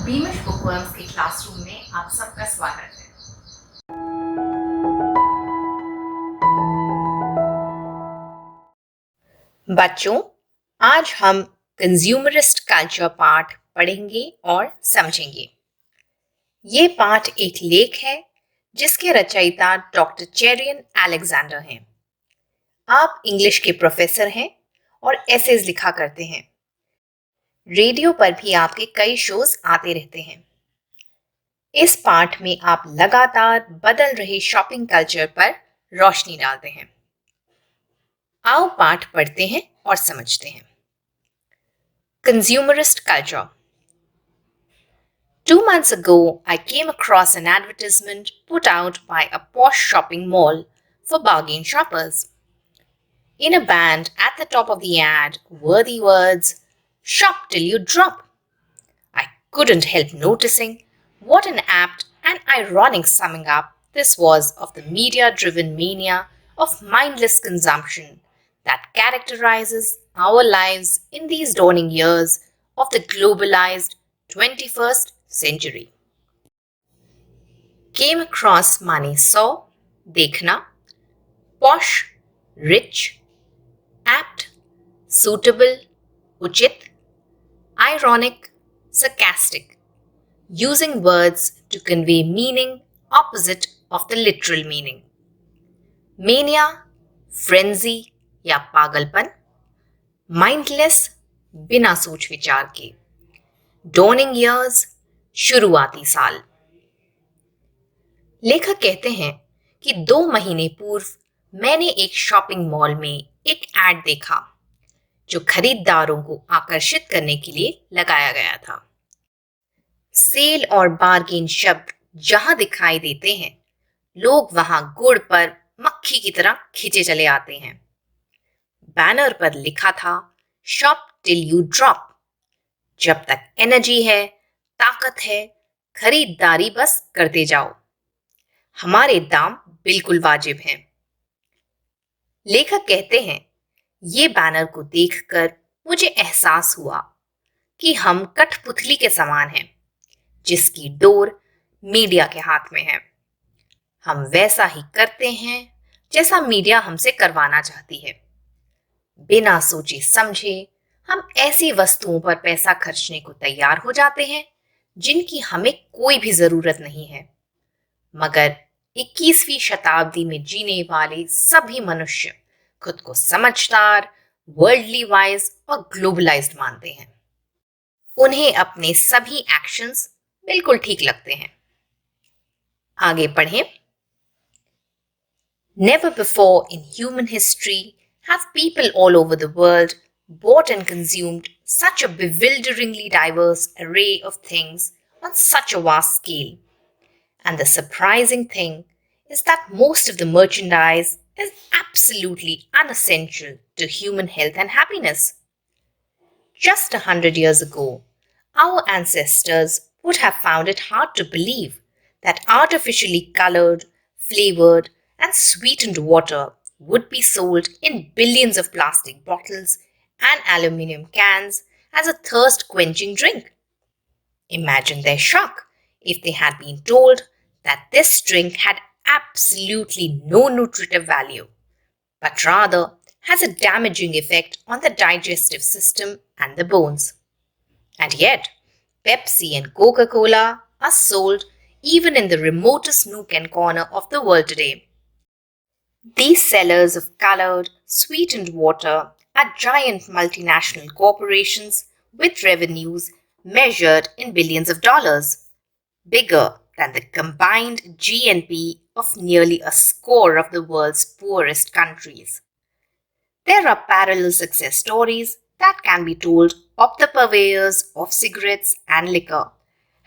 बीमिश bookworms के classroom में आप सबका स्वागत है। बच्चों, आज हम कंज्यूमरिस्ट कल्चर पाठ पढ़ेंगे और समझेंगे। ये पाठ एक लेख है जिसके रचयिता डॉक्टर चेरियन अलेक्जेंडर हैं। आप इंग्लिश के प्रोफेसर हैं और एसेज लिखा करते हैं। रेडियो पर भी आपके कई शोज आते रहते हैं। इस पाठ में आप लगातार बदल रहे शॉपिंग कल्चर पर रोशनी डालते हैं। आओ पाठ पढ़ते हैं और समझते हैं। Consumerist culture. 2 months ago, I came across an advertisement put out by a posh shopping mall for bargain shoppers. In a band at the top of the ad were the words, "Shop till you drop." I couldn't help noticing what an apt and ironic summing up this was of the media-driven mania of mindless consumption that characterizes our lives in these dawning years of the globalized 21st century. Came across माने saw, देखना, posh, rich, apt, suitable, उचित, ironic, sarcastic, using words to convey meaning opposite of the literal meaning. Mania, frenzy या पागलपन, mindless, बिना सोच विचार के, dawning years, शुरुआती साल। लेखक कहते हैं कि 2 महीने पूर्व मैंने एक शॉपिंग मॉल में एक एड देखा जो खरीदारों को आकर्षित करने के लिए लगाया गया था। सेल और बार्गेन शब्द जहां दिखाई देते हैं, लोग वहां गुड़ पर मक्खी की तरह खींचे चले आते हैं। बैनर पर लिखा था, "शॉप टिल यू ड्रॉप", जब तक एनर्जी है, ताकत है, खरीदारी बस करते जाओ। हमारे दाम बिल्कुल वाजिब हैं। लेखक कहते हैं, ये बैनर को देखकर मुझे एहसास हुआ कि हम कठपुतली के समान हैं, जिसकी डोर मीडिया के हाथ में है। हम वैसा ही करते हैं जैसा मीडिया हमसे करवाना चाहती है। बिना सोचे समझे हम ऐसी वस्तुओं पर पैसा खर्चने को तैयार हो जाते हैं जिनकी हमें कोई भी जरूरत नहीं है। मगर 21वीं शताब्दी में जीने वाले सभी मनुष्य खुद को समझदार, वर्ल्डली वाइज और ग्लोबलाइज्ड मानते हैं। उन्हें अपने सभी एक्शंस बिल्कुल ठीक लगते हैं। आगे पढ़ें। Never before in human history have people all over the world bought and consumed such a bewilderingly diverse array of things on such a vast scale. And the surprising thing is that most of the merchandise is absolutely unessential to human health and happiness. Just 100 years ago, our ancestors would have found it hard to believe that artificially colored, flavored, and sweetened water would be sold in billions of plastic bottles and aluminum cans as a thirst-quenching drink. Imagine their shock if they had been told that this drink had absolutely no nutritive value, but rather has a damaging effect on the digestive system and the bones. And yet, Pepsi and Coca-Cola are sold even in the remotest nook and corner of the world today. These sellers of colored, sweetened water are giant multinational corporations with revenues measured in billions of dollars, bigger than the combined GNP of nearly a score of the world's poorest countries. There are parallel success stories that can be told of the purveyors of cigarettes and liquor,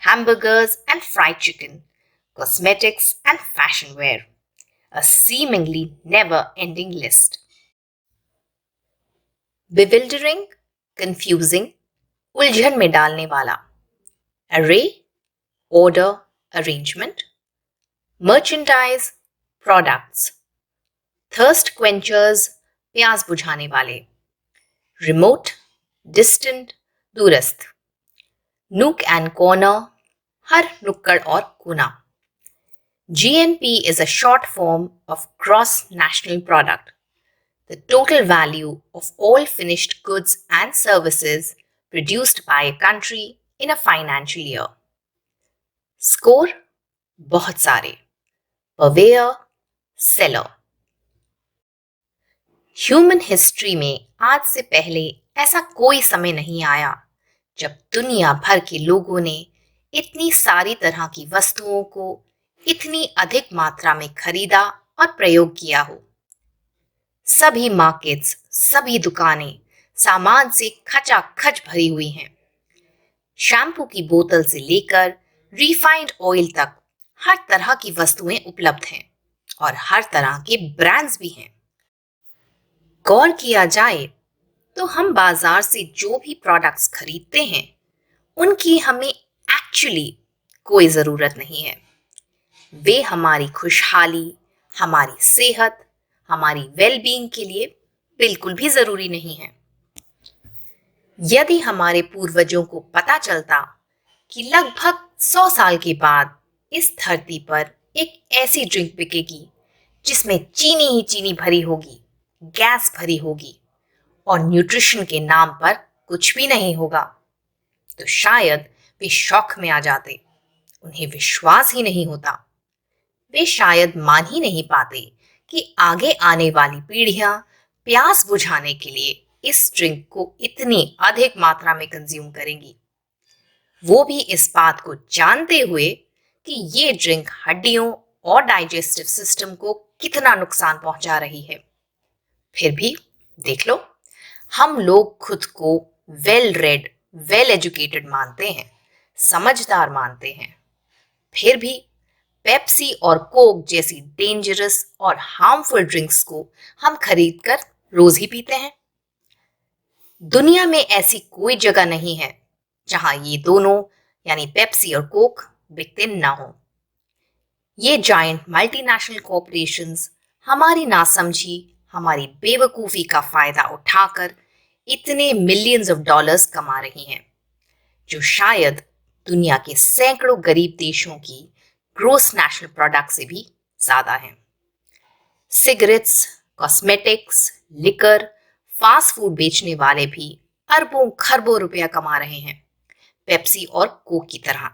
hamburgers and fried chicken, cosmetics and fashion wear. A seemingly never-ending list. Bewildering, confusing, उलझन में डालने वाला. Array, order, arrangement. Merchandise, products. Thirst quenchers, प्यास बुझाने वाले. Remote, distant, दूरस्थ. Nook and corner, हर नुक्कड़ और कोना। GNP is a short form of Gross National Product, the total value of all finished goods and services produced by a country in a financial year. Score बहुत सारे, purveyor, seller. Human history में आज से पहले ऐसा कोई समय नहीं आया जब दुनिया भर के लोगों ने इतनी सारी तरह की वस्तुओं को इतनी अधिक मात्रा में खरीदा और प्रयोग किया हो। सभी मार्केट्स, सभी दुकानें सामान से खचाखच भरी हुई हैं। शैम्पू की बोतल से लेकर रिफाइंड ऑयल तक हर तरह की वस्तुएं उपलब्ध हैं और हर तरह के ब्रांड्स भी हैं। गौर किया जाए तो हम बाजार से जो भी प्रोडक्ट्स खरीदते हैं उनकी हमें एक्चुअली कोई ज़रूरत नहीं है। वे हमारी खुशहाली, हमारी सेहत, हमारी वेलबींग के लिए बिल्कुल भी ज़रूरी नहीं है। यदि हमारे पूर्वजों को पता चलता कि लगभग 100 साल के बाद इस धरती पर एक ऐसी ड्रिंक बिकेगी जिसमें चीनी ही चीनी भरी होगी, गैस भरी होगी और न्यूट्रिशन के नाम पर कुछ भी नहीं होगा, तो शायद वे शौक में आ जाते। उन्हें विश्वास ही नहीं होता। वे शायद मान ही नहीं पाते कि आगे आने वाली पीढ़ियां प्यास बुझाने के लिए इस ड्रिंक को इतनी अधिक मात्रा में कंज्यूम करेंगी, वो भी इस बात को जानते हुए कि ये ड्रिंक हड्डियों और डाइजेस्टिव सिस्टम को कितना नुकसान पहुंचा रही है। फिर भी देख लो, हम लोग खुद को वेल रेड, वेल एजुकेटेड मानते हैं, समझदार मानते हैं। फिर भी पेप्सी और कोक जैसी डेंजरस और हार्मफुल ड्रिंक्स को हम खरीदकर रोज ही पीते हैं। दुनिया में ऐसी कोई जगह नहीं है जहां ये दोनों यानी पेप्सी और कोक बिकते ना हो। ये जायंट मल्टीनेशनल कॉर्पोरेशंस हमारी नासमझी, हमारी बेवकूफ़ी का फायदा उठाकर इतने मिलियंस ऑफ डॉलर्स कमा रही हैं, जो शायद दुनिया के सैकड़ों गरीब देशों की ग्रोस नेशनल प्रोडक्ट से भी ज़्यादा हैं। Cigarettes, cosmetics, liquor, fast food बेचने वाले भी अरबों खरबों रुपया कमा रहे हैं, पेप्सी और कोक की तरह।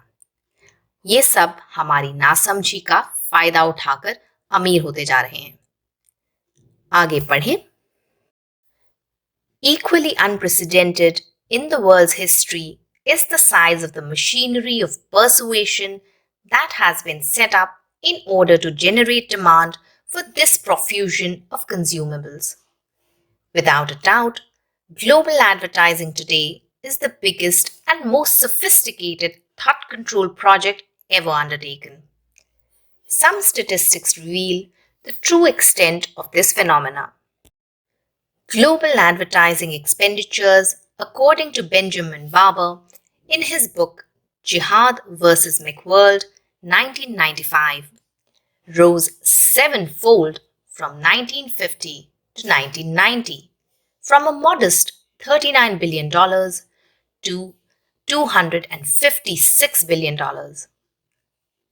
ये सब हमारी नासमझी का फायदा उठाकर अमीर होते जा रहे हैं। आगे पढ़ें। Equally unprecedented in the world's history is the size of the machinery of persuasion that has been set up in order to generate demand for this profusion of consumables. Without a doubt, global advertising today is the biggest and most sophisticated thought control project ever undertaken. Some statistics reveal the true extent of this phenomena. Global advertising expenditures, according to Benjamin Barber in his book Jihad vs. McWorld 1995, rose sevenfold from 1950 to 1990, from a modest $39 billion to $256 billion.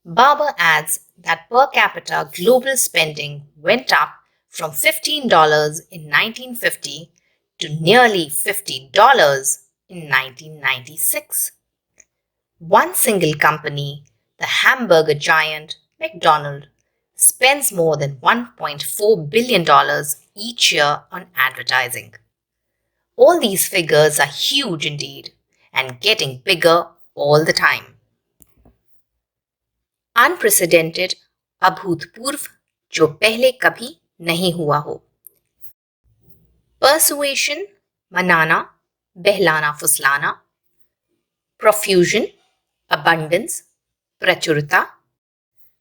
Barber adds that per capita global spending went up from $15 in 1950 to nearly $50 in 1996. One single company, the hamburger giant McDonald's, spends more than $1.4 billion each year on advertising. All these figures are huge indeed and getting bigger all the time. Unprecedented, अभूतपूर्व, जो पहले कभी नहीं हुआ हो। Persuasion, मनाना, बहलाना फुसलाना। Profusion, abundance, प्रचुरता।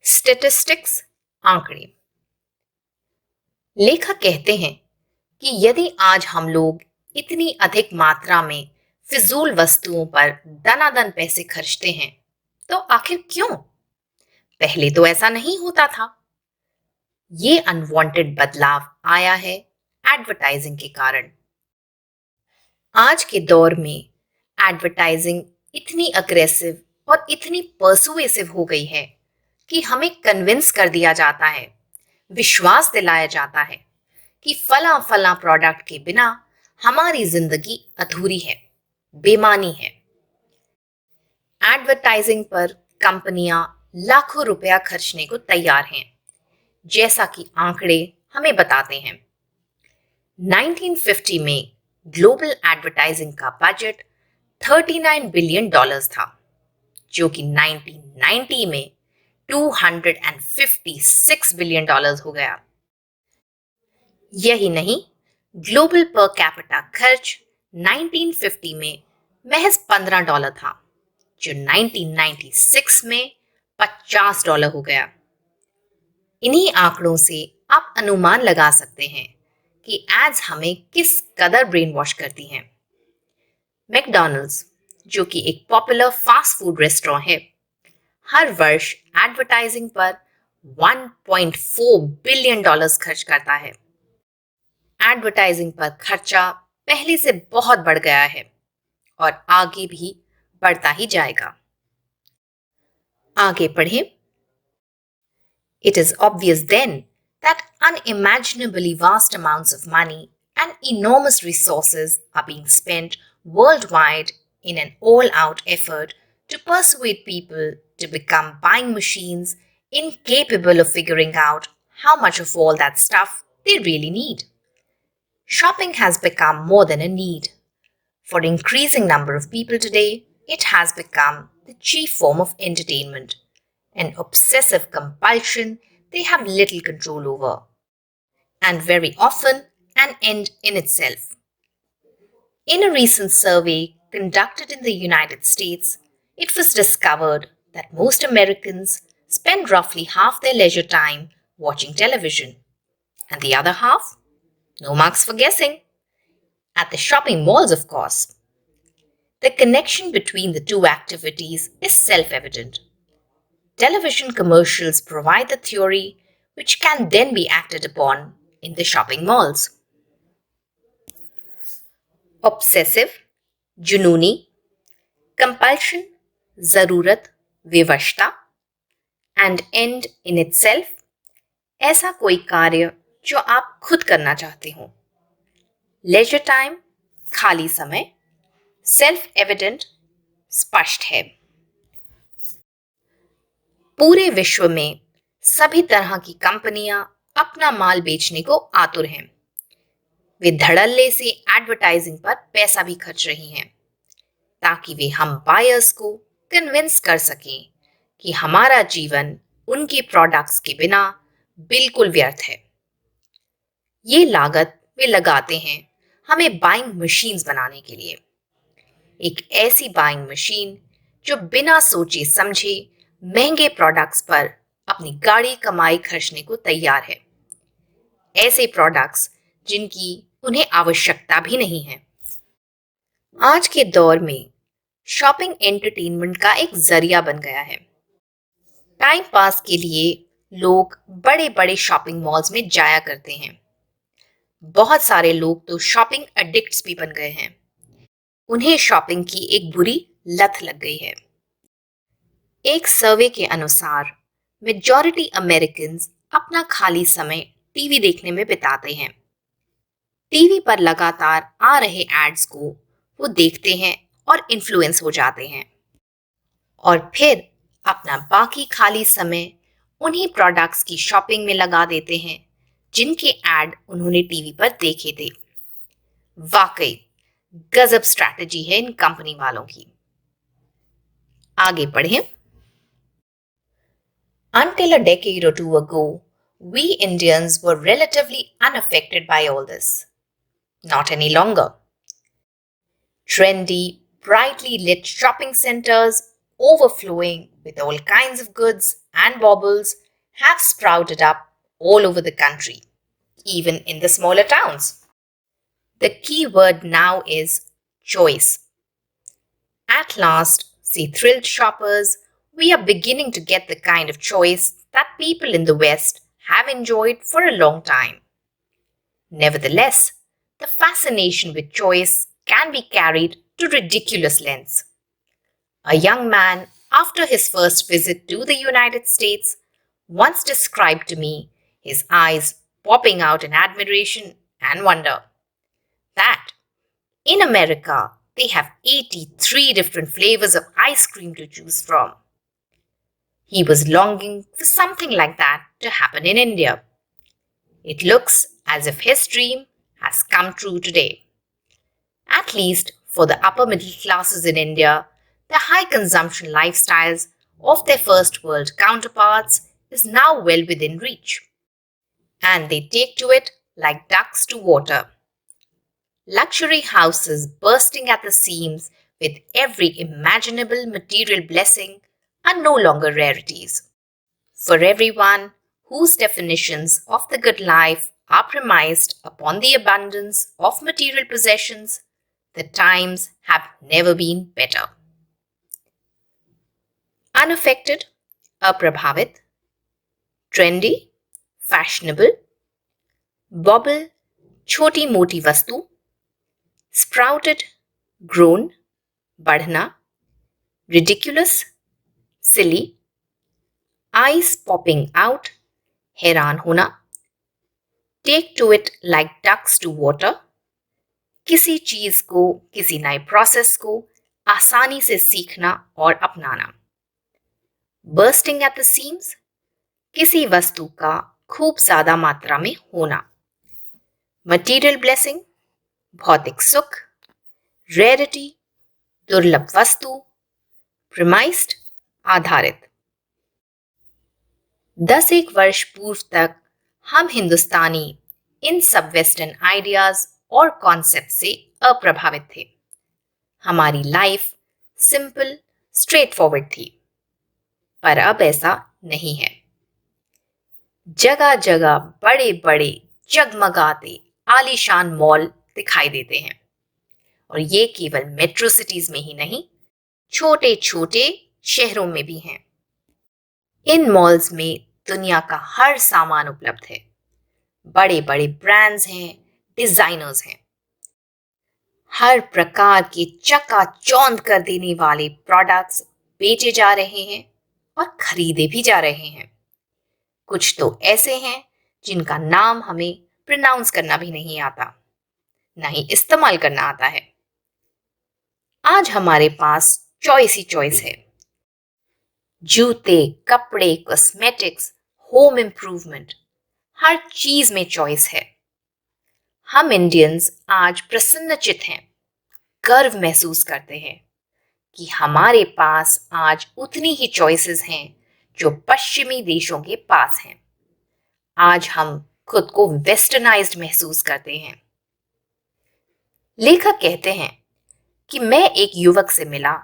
Statistics, आंकड़े। लेखक कहते हैं कि यदि आज हम लोग इतनी अधिक मात्रा में फिजूल वस्तुओं पर दनादन पैसे खर्चते हैं, तो आखिर क्यों? पहले तो ऐसा नहीं होता था। ये अनवांटेड बदलाव आया है एडवर्टाइजिंग के कारण। आज के दौर में एडवर्टाइजिंग इतनी अग्रेसिव और इतनी पर्सुएसिव हो गई है कि हमें कन्विंस कर दिया जाता है, विश्वास दिलाया जाता है कि फला फला प्रोडक्ट के बिना हमारी जिंदगी अधूरी है, बेमानी है। एडवर्टाइजिंग पर कंपनियां लाखों रुपया खर्चने को तैयार हैं, जैसा कि आंकड़े हमें बताते हैं। 1950 में ग्लोबल एडवर्टाइजिंग का बजट $39 बिलियन था, जो कि 1990 में $256 बिलियन हो गया। यही नहीं, ग्लोबल पर कैपिटा खर्च 1950 में महज $15 था, जो 1996 में $50 हो गया। इन्हीं आंकड़ों से आप अनुमान लगा सकते हैं कि एड्स हमें किस कदर ब्रेन वॉश करती हैं। मैकडॉनल्ड्स, जो कि एक पॉपुलर फास्ट फूड रेस्टोरेंट है, हर वर्ष एडवर्टाइजिंग पर $1.4 बिलियन खर्च करता है। एडवर्टाइजिंग पर खर्चा पहले से बहुत बढ़ गया है और आगे भी बढ़ता ही जाएगा। आगे पढ़ें। It is obvious then that unimaginably vast amounts of money and enormous resources are being spent worldwide in an all-out effort to persuade people to become buying machines incapable of figuring out how much of all that stuff they really need. Shopping has become more than a need. For an increasing number of people today, it has become the chief form of entertainment, an obsessive compulsion they have little control over, and very often an end in itself. In a recent survey conducted in the United States, it was discovered that most Americans spend roughly half their leisure time watching television, and the other half? No marks for guessing. At the shopping malls, of course. The connection between the two activities is self-evident. Television commercials provide the theory which can then be acted upon in the shopping malls. Obsessive, जुनूनी, compulsion, ज़रूरत, विवशता, and end in itself, ऐसा कोई कार्य जो आप खुद करना चाहते हो। Leisure time, खाली समय, self-evident, स्पष्ट है। पूरे विश्व में सभी तरह की कंपनियां अपना माल बेचने को आतुर हैं। वे धड़ल्ले से एडवर्टाइजिंग पर पैसा भी खर्च रही हैं, ताकि वे हम बायर्स को कन्विंस कर सकें कि हमारा जीवन उनके प्रोडक्ट्स के बिना बिल्कुल व्यर्थ है। ये लागत वे लगाते हैं हमें बाइंग मशीन्स बनाने के लिए। एक ऐसी बाइंग मशीन जो बिना सोचे समझे महंगे प्रोडक्ट्स पर अपनी गाढ़ी कमाई खर्चने को तैयार है। ऐसे प्रोडक्ट्स जिनकी उन्हें आवश्यकता भी नहीं है। आज के दौर में शॉपिंग एंटरटेनमेंट का एक जरिया बन गया है। टाइम पास के लिए लोग बड़े बड़े शॉपिंग मॉल्स में जाया करते हैं। बहुत सारे लोग तो शॉपिंग एडिक्ट्स भी बन गए हैं। उन्हें शॉपिंग की एक बुरी लत लग गई है। एक सर्वे के अनुसार मेजॉरिटी अमेरिकन अपना खाली समय टीवी देखने में बिताते हैं। टीवी पर लगातार आ रहे एड्स को वो देखते हैं और इन्फ्लुएंस हो जाते हैं, और फिर अपना बाकी खाली समय उन्हीं प्रोडक्ट्स की शॉपिंग में लगा देते हैं जिनके एड उन्होंने टीवी पर देखे थे। वाकई गजब स्ट्रैटेजी है इन कंपनी वालों की। आगे बढ़ें। Until a decade or two ago, we Indians were relatively unaffected by all this. Not any longer. Trendy, brightly lit shopping centers overflowing with all kinds of goods and baubles have sprouted up all over the country, even in the smaller towns. The key word now is choice. At last, see thrilled shoppers, we are beginning to get the kind of choice that people in the West have enjoyed for a long time. Nevertheless, the fascination with choice can be carried to ridiculous lengths. A young man after his first visit to the United States, once described to me, his eyes popping out in admiration and wonder, that in America they have 83 different flavors of ice cream to choose from. He was longing for something like that to happen in India. It looks as if his dream has come true today. At least for the upper middle classes in India, the high consumption lifestyles of their first world counterparts is now well within reach. And they take to it like ducks to water. Luxury houses bursting at the seams with every imaginable material blessing are no longer rarities. For everyone whose definitions of the good life are premised upon the abundance of material possessions, the times have never been better. Unaffected, अप्रभावित, trendy, fashionable, bobble, छोटी मोटी वस्तु, sprouted, grown, बढ़ना, ridiculous, silly, eyes popping out, हैरान होना, take to it like ducks to water, किसी चीज को, किसी नए प्रोसेस को आसानी से सीखना और अपनाना, bursting at the seams, किसी वस्तु का खूब ज्यादा मात्रा में होना, material blessing, भौतिक सुख, rarity, दुर्लभ वस्तु, premised, आधारित। 10 वर्ष पूर्व तक हम हिंदुस्तानी इन सब वेस्टर्न आइडियाज और कॉन्सेप्ट से अप्रभावित थे। हमारी लाइफ सिंपल, स्ट्रेट फॉरवर्ड थी, पर अब ऐसा नहीं है। जगह जगह बड़े बड़े जगमगाते आलीशान मॉल दिखाई देते हैं, और ये केवल मेट्रो सिटीज में ही नहीं, छोटे छोटे शहरों में भी हैं। इन मॉल्स में दुनिया का हर सामान उपलब्ध है। बड़े बड़े ब्रांड्स हैं, डिजाइनर्स हैं। हर प्रकार के चकाचौंध कर देने वाले प्रोडक्ट्स बेचे जा रहे हैं और खरीदे भी जा रहे हैं। कुछ तो ऐसे हैं जिनका नाम हमें प्रोनाउंस करना भी नहीं आता, ना ही इस्तेमाल करना आता है। आज हमारे पास चॉइस ही चॉइस है। जूते, कपड़े, कॉस्मेटिक्स, होम इम्प्रूवमेंट, हर चीज में चॉइस है। हम इंडियंस आज प्रसन्नचित हैं, गर्व महसूस करते हैं कि हमारे पास आज उतनी ही चॉइसेस हैं जो पश्चिमी देशों के पास हैं। आज हम खुद को वेस्टर्नाइज्ड महसूस करते हैं। लेखक कहते हैं कि मैं एक युवक से मिला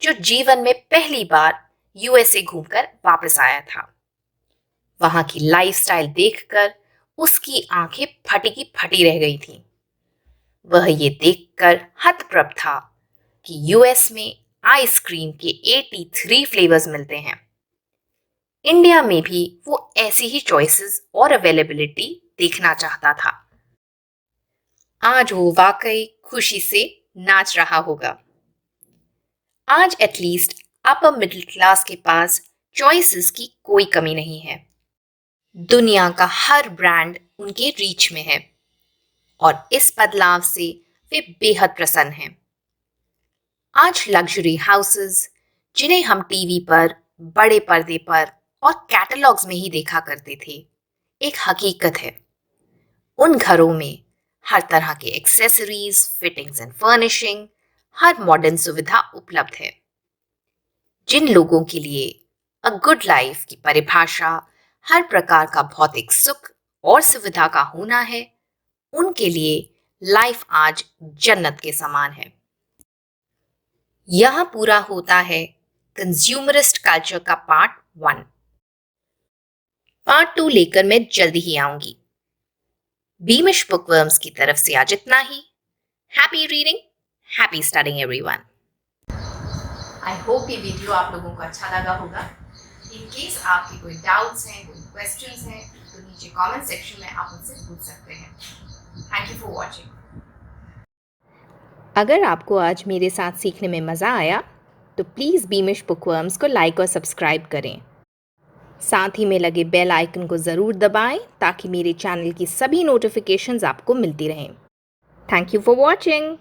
जो जीवन में पहली बार यूएसए घूमकर वापस आया था। वहां की लाइफस्टाइल देखकर उसकी आंखें फटी की फटी रह गई थीं। वह ये देखकर हतप्रभ था कि यूएस में आइसक्रीम के 83 फ्लेवर्स मिलते हैं। इंडिया में भी वो ऐसी ही चॉइसेस और अवेलेबिलिटी देखना चाहता था। आज वो वाकई खुशी से नाच रहा होगा। आज एटलीस्ट अपर मिडिल क्लास के पास चॉइसेस की कोई कमी नहीं है। दुनिया का हर ब्रांड उनके रीच में है और इस बदलाव से वे बेहद प्रसन्न हैं। आज लग्जरी हाउसेस, जिन्हें हम टीवी पर, बड़े पर्दे पर और कैटलॉग्स में ही देखा करते थे, एक हकीकत है। उन घरों में हर तरह के accessories, fittings and furnishing, her modern सुविधा उपलब्ध है। जिन लोगों के लिए अ गुड लाइफ की परिभाषा हर प्रकार का भौतिक सुख और सुविधा का होना है, उनके लिए लाइफ आज जन्नत के समान है। यह पूरा होता है कंज्यूमरिस्ट कल्चर का पार्ट 1। पार्ट 2 लेकर मैं जल्दी ही आऊंगी। बीमिश बुकवर्म्स की तरफ से आज इतना ही। Happy reading, happy studying everyone. I hope ये वीडियो आप लोगों को अच्छा लगा होगा। इन केस आपके कोई डाउट्स हैं, कोई क्वेश्चंस हैं, तो नीचे कमेंट सेक्शन में आप मुझसे पूछ सकते हैं। Thank you for watching. अगर आपको आज मेरे साथ सीखने में मज़ा आया तो प्लीज़ बीमिश बुकवर्म्स को लाइक और सब्सक्राइब करें। साथ ही में लगे बेल आइकन को ज़रूर दबाएं ताकि मेरे चैनल की सभी नोटिफिकेशंस आपको मिलती रहें। Thank you for watching.